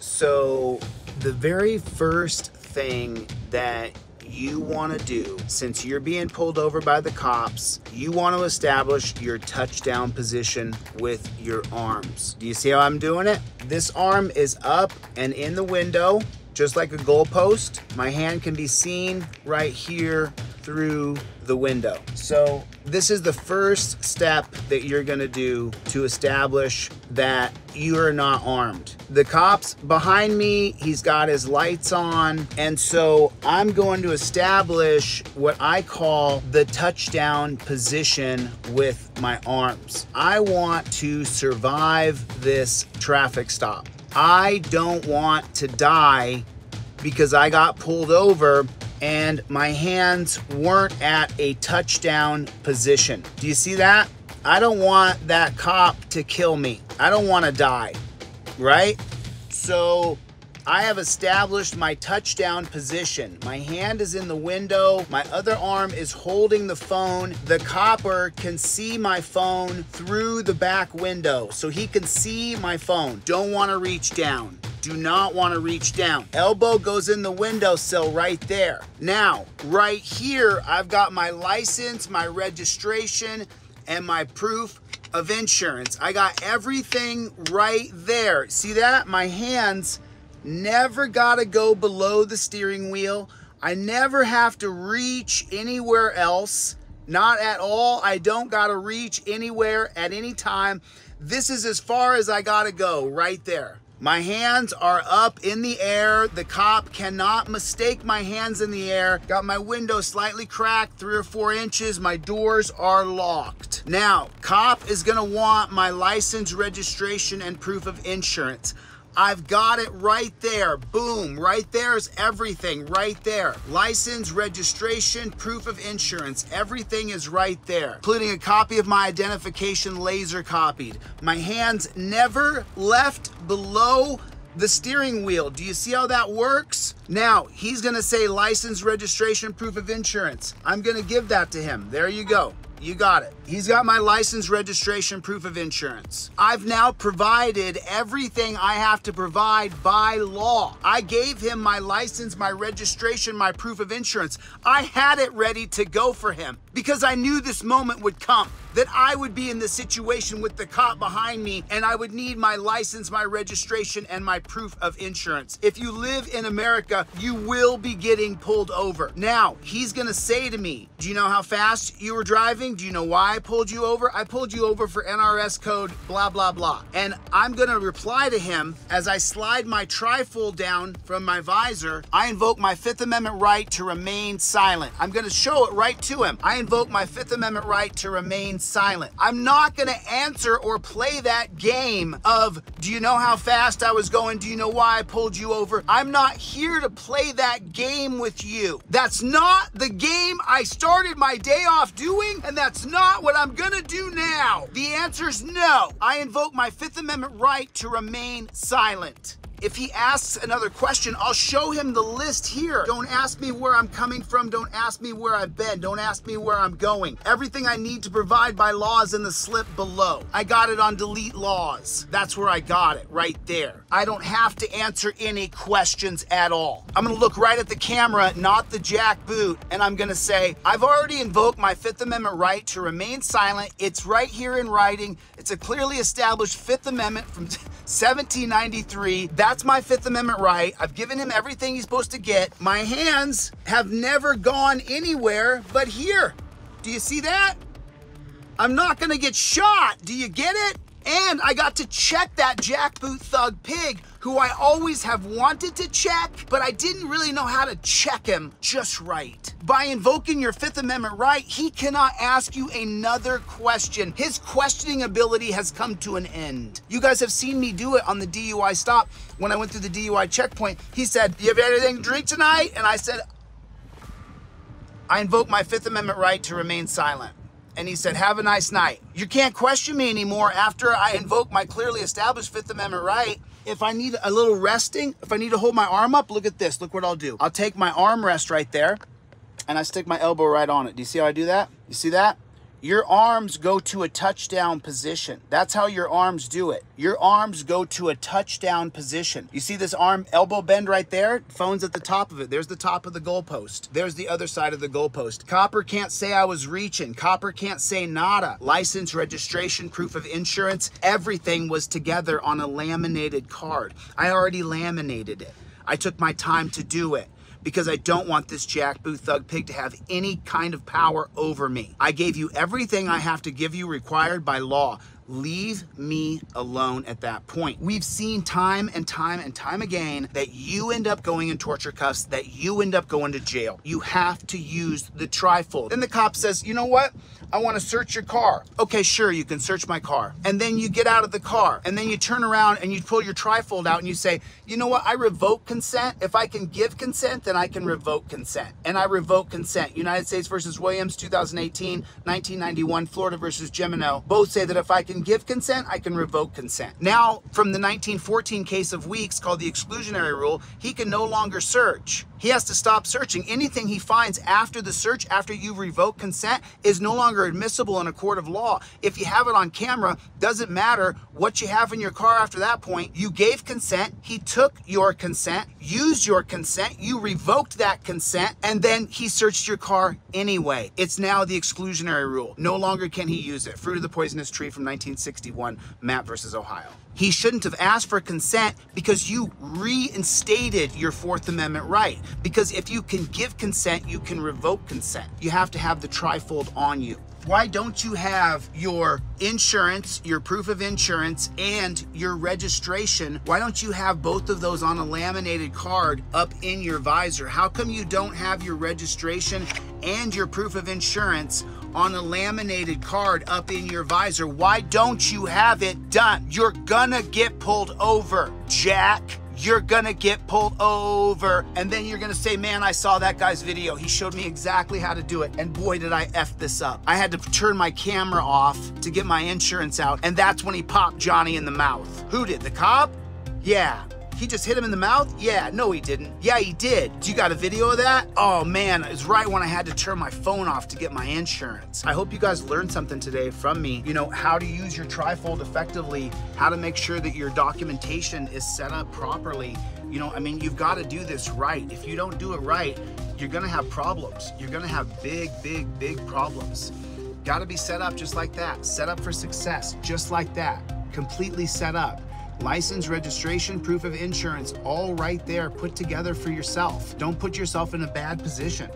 So the very first thing that you want to do, since you're being pulled over by the cops, you want to establish your touchdown position with your arms. Do you see how I'm doing it? This arm is up and in the window, just like a goalpost. My hand can be seen right here through the window. So this is the first step that you're gonna do to establish that you are not armed. The cop's behind me, he's got his lights on, and so I'm going to establish what I call the touchdown position with my arms. I want to survive this traffic stop. I don't want to die because I got pulled over and my hands weren't at a touchdown position. Do you see that? I don't want that cop to kill me. I don't want to die, right? So I have established my touchdown position. My hand is in the window. My other arm is holding the phone. The copper can see my phone through the back window, so he can see my phone. Don't want to reach down. Do not want to reach down. Elbow goes in the windowsill right there. Now, right here, I've got my license, my registration, and my proof of insurance. I got everything right there. See that? My hands never gotta go below the steering wheel. I never have to reach anywhere else. Not at all. I don't gotta reach anywhere at any time. This is as far as I gotta go, right there. My hands are up in the air. The cop cannot mistake my hands in the air. Got my window slightly cracked, 3 or 4 inches. My doors are locked. Now, cop is gonna want my license, registration, and proof of insurance. I've got it right there. Boom, right there is everything right there. License, registration, proof of insurance, everything is right there, including a copy of my identification laser copied. My hands never left below the steering wheel. Do you see how that works? Now, he's gonna say license, registration, proof of insurance. I'm gonna give that to him. There you go. You got it. He's got my license, registration, proof of insurance. I've now provided everything I have to provide by law. I gave him my license, my registration, my proof of insurance. I had it ready to go for him because I knew this moment would come, that I would be in the situation with the cop behind me and I would need my license, my registration, and my proof of insurance. If you live in America, you will be getting pulled over. Now, he's gonna say to me, do you know how fast you were driving? Do you know why I pulled you over? I pulled you over for NRS code blah, blah, blah. And I'm gonna reply to him as I slide my trifold down from my visor. I invoke my 5th Amendment right to remain silent. I'm gonna show it right to him. I invoke my 5th Amendment right to remain silent. I'm not gonna answer or play that game of, do you know how fast I was going? Do you know why I pulled you over? I'm not here to play that game with you. That's not the game I started my day off doing, and that's not what I'm gonna do now. The answer's no. I invoke my 5th Amendment right to remain silent. If he asks another question, I'll show him the list here. Don't ask me where I'm coming from. Don't ask me where I've been. Don't ask me where I'm going. Everything I need to provide by law is in the slip below. I got it on delete Lawz. That's where I got it, right there. I don't have to answer any questions at all. I'm gonna look right at the camera, not the jackboot, and I'm gonna say, I've already invoked my 5th Amendment right to remain silent. It's right here in writing. It's a clearly established 5th Amendment from 1793. That's my 5th Amendment right. I've given him everything he's supposed to get. My hands have never gone anywhere but here. Do you see that? I'm not gonna get shot. Do you get it? And I got to check that jackboot thug pig who I always have wanted to check, but I didn't really know how to check him just right. By invoking your 5th Amendment right, he cannot ask you another question. His questioning ability has come to an end. You guys have seen me do it on the DUI stop. When I went through the DUI checkpoint, he said, do you have anything to drink tonight? And I said, I invoke my 5th Amendment right to remain silent. And he said, have a nice night. You can't question me anymore after I invoke my clearly established 5th Amendment right. If I need a little resting, if I need to hold my arm up, look at this. Look what I'll do. I'll take my arm rest right there and I stick my elbow right on it. Do you see how I do that? You see that? Your arms go to a touchdown position. That's how your arms do it. Your arms go to a touchdown position. You see this arm elbow bend right there? Phone's at the top of it. There's the top of the goalpost. There's the other side of the goalpost. Copper can't say I was reaching. Copper can't say nada. License, registration, proof of insurance, everything was together on a laminated card. I already laminated it. I took my time to do it, because I don't want this jackboot thug pig to have any kind of power over me. I gave you everything I have to give you required by law. Leave me alone at that point. We've seen time and time and time again that you end up going in torture cuffs, that you end up going to jail. You have to use the Trifold. Then the cop says, you know what? I want to search your car. Okay, sure, you can search my car. And then you get out of the car, and then you turn around and you pull your Trifold out and you say, you know what? I revoke consent. If I can give consent, then I can revoke consent. And I revoke consent. United States versus Williams, 2018, 1991, Florida versus Gemino. Both say that if I can give consent, I can revoke consent. Now, from the 1914 case of Weeks called the exclusionary rule, he can no longer search. He has to stop searching. Anything he finds after the search, after you revoke consent, is no longer admissible in a court of law. If you have it on camera, doesn't matter what you have in your car after that point. You gave consent, he took your consent, used your consent, you revoked that consent, and then he searched your car anyway. It's now the exclusionary rule. No longer can he use it. Fruit of the Poisonous Tree from 1961, Mapp versus Ohio. He shouldn't have asked for consent because you reinstated your Fourth Amendment right. Because if you can give consent, you can revoke consent. You have to have the Trifold on you. Why don't you have your insurance, your proof of insurance, and your registration? Why don't you have both of those on a laminated card up in your visor? How come you don't have your registration and your proof of insurance on a laminated card up in your visor? Why don't you have it done? You're gonna get pulled over, Jack. You're gonna get pulled over, and then you're gonna say, man, I saw that guy's video. He showed me exactly how to do it, and boy, did I F this up. I had to turn my camera off to get my insurance out, and that's when he popped Johnny in the mouth. Who did, the cop? Yeah. He just hit him in the mouth? Yeah, no he didn't. Yeah, he did. You got a video of that? Oh man, it's right when I had to turn my phone off to get my insurance. I hope you guys learned something today from me. You know, how to use your Trifold effectively, how to make sure that your documentation is set up properly. You know, I mean, you've got to do this right. If you don't do it right, you're gonna have problems. You're gonna have big, big, big problems. Got to be set up just like that. Set up for success, just like that. Completely set up. License, registration, proof of insurance, all right there, put together for yourself. Don't put yourself in a bad position.